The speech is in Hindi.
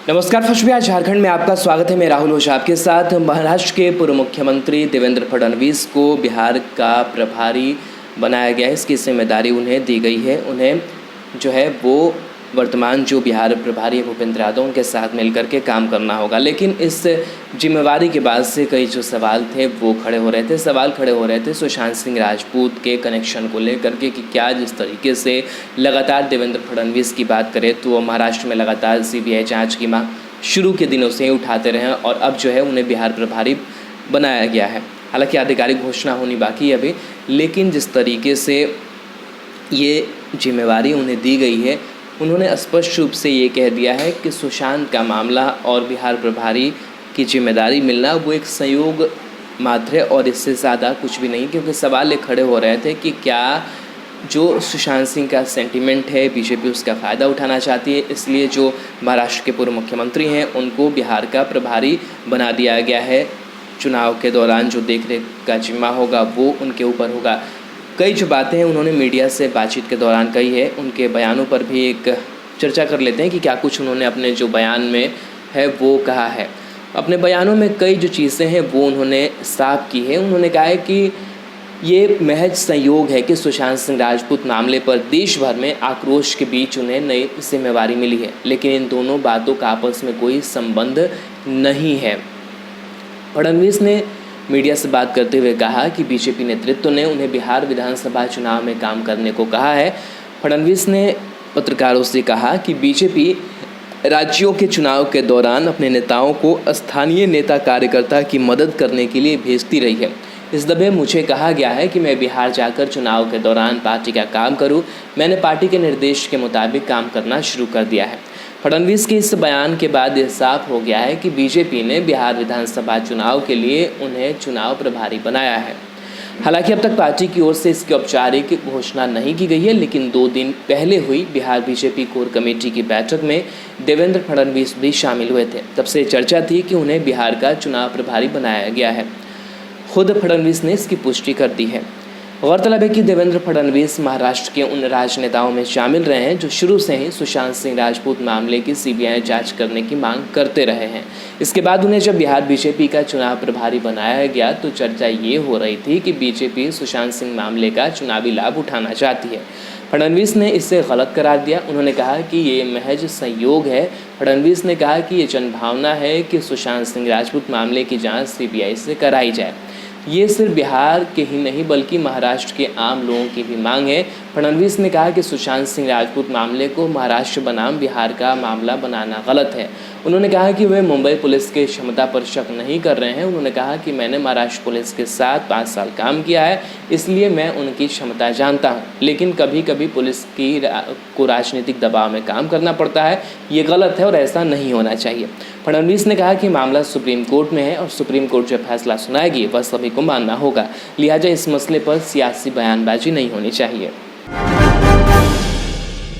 नमस्कार फशबिया, झारखंड में आपका स्वागत है। मैं राहुल ओझा आपके साथ। महाराष्ट्र के पूर्व मुख्यमंत्री देवेंद्र फडणवीस को बिहार का प्रभारी बनाया गया है। इसकी जिम्मेदारी उन्हें दी गई है। उन्हें जो है वो वर्तमान जो बिहार प्रभारी है भूपेंद्र यादव, उनके साथ मिलकर के काम करना होगा। लेकिन इस जिम्मेवारी के बाद से कई जो सवाल थे वो खड़े हो रहे थे। सवाल खड़े हो रहे थे सुशांत सिंह राजपूत के कनेक्शन को लेकर के कि क्या जिस तरीके से लगातार देवेंद्र फडणवीस की बात करें तो महाराष्ट्र में लगातार सीबीआई जांच की मांग शुरू के दिनों से ही उठाते रहे हैं और अब जो है उन्हें बिहार प्रभारी बनाया गया है। हालांकि आधिकारिक घोषणा होनी बाकी है अभी, लेकिन जिस तरीके से ये जिम्मेवारी उन्हें दी गई है, उन्होंने स्पष्ट रूप से ये कह दिया है कि सुशांत का मामला और बिहार प्रभारी की जिम्मेदारी मिलना वो एक संयोग मात्र है और इससे ज़्यादा कुछ भी नहीं। क्योंकि सवाल ये खड़े हो रहे थे कि क्या जो सुशांत सिंह का सेंटिमेंट है बीजेपी उसका फ़ायदा उठाना चाहती है, इसलिए जो महाराष्ट्र के पूर्व मुख्यमंत्री हैं उनको बिहार का प्रभारी बना दिया गया है। चुनाव के दौरान जो देखरेख का जिम्मा होगा वो उनके ऊपर होगा। कई जो बातें हैं उन्होंने मीडिया से बातचीत के दौरान कही है, उनके बयानों पर भी एक चर्चा कर लेते हैं कि क्या कुछ उन्होंने अपने जो बयान में है वो कहा है। अपने बयानों में कई जो चीज़ें हैं वो उन्होंने साफ की है। उन्होंने कहा है कि ये महज संयोग है कि सुशांत सिंह राजपूत मामले पर देश भर में आक्रोश के बीच उन्हें नई जिम्मेवारी मिली है, लेकिन इन दोनों बातों का आपस में कोई संबंध नहीं है। फडणवीस ने मीडिया से बात करते हुए कहा कि बीजेपी नेतृत्व ने उन्हें बिहार विधानसभा चुनाव में काम करने को कहा है। फडणवीस ने पत्रकारों से कहा कि बीजेपी राज्यों के चुनाव के दौरान अपने नेताओं को स्थानीय नेता कार्यकर्ता की मदद करने के लिए भेजती रही है। इस दफे मुझे कहा गया है कि मैं बिहार जाकर चुनाव के दौरान पार्टी का काम करूं। मैंने पार्टी के निर्देश के मुताबिक काम करना शुरू कर दिया है। फडणवीस के इस बयान के बाद यह साफ हो गया है कि बीजेपी ने बिहार विधानसभा चुनाव के लिए उन्हें चुनाव प्रभारी बनाया है। हालांकि अब तक पार्टी की ओर से इसकी औपचारिक घोषणा नहीं की गई है, लेकिन 2 दिन पहले हुई बिहार बीजेपी कोर कमेटी की बैठक में देवेंद्र फडणवीस भी शामिल हुए थे। तब से चर्चा थी कि उन्हें बिहार का चुनाव प्रभारी बनाया गया है। खुद फडणवीस ने इसकी पुष्टि कर दी है। गौरतलब है कि देवेंद्र फडणवीस महाराष्ट्र के उन राजनेताओं में शामिल रहे हैं जो शुरू से ही सुशांत सिंह राजपूत मामले की सीबीआई जांच करने की मांग करते रहे हैं। इसके बाद उन्हें जब बिहार बीजेपी का चुनाव प्रभारी बनाया गया तो चर्चा ये हो रही थी कि बीजेपी सुशांत सिंह मामले का चुनावी लाभ उठाना चाहती है। फडणवीस ने इसे गलत करार दिया। उन्होंने कहा कि ये महज संयोग है। फडणवीस ने कहा कि ये जनभावना है कि सुशांत सिंह राजपूत मामले की जाँच सीबीआई से कराई जाए। ये सिर्फ बिहार के ही नहीं बल्कि महाराष्ट्र के आम लोगों की भी मांग है। फडणवीस ने कहा कि सुशांत सिंह राजपूत मामले को महाराष्ट्र बनाम बिहार का मामला बनाना गलत है। उन्होंने कहा कि वे मुंबई पुलिस की क्षमता पर शक नहीं कर रहे हैं। उन्होंने कहा कि मैंने महाराष्ट्र पुलिस के साथ 5 साल काम किया है, इसलिए मैं उनकी क्षमता जानता हूं, लेकिन कभी कभी पुलिस को राजनीतिक दबाव में काम करना पड़ता है। ये गलत है और ऐसा नहीं होना चाहिए। फडणवीस ने कहा कि मामला सुप्रीम कोर्ट में है और सुप्रीम कोर्ट जो फैसला सुनाएगी वह सभी को मानना होगा, लिहाजा इस मसले पर सियासी बयानबाजी नहीं होनी चाहिए।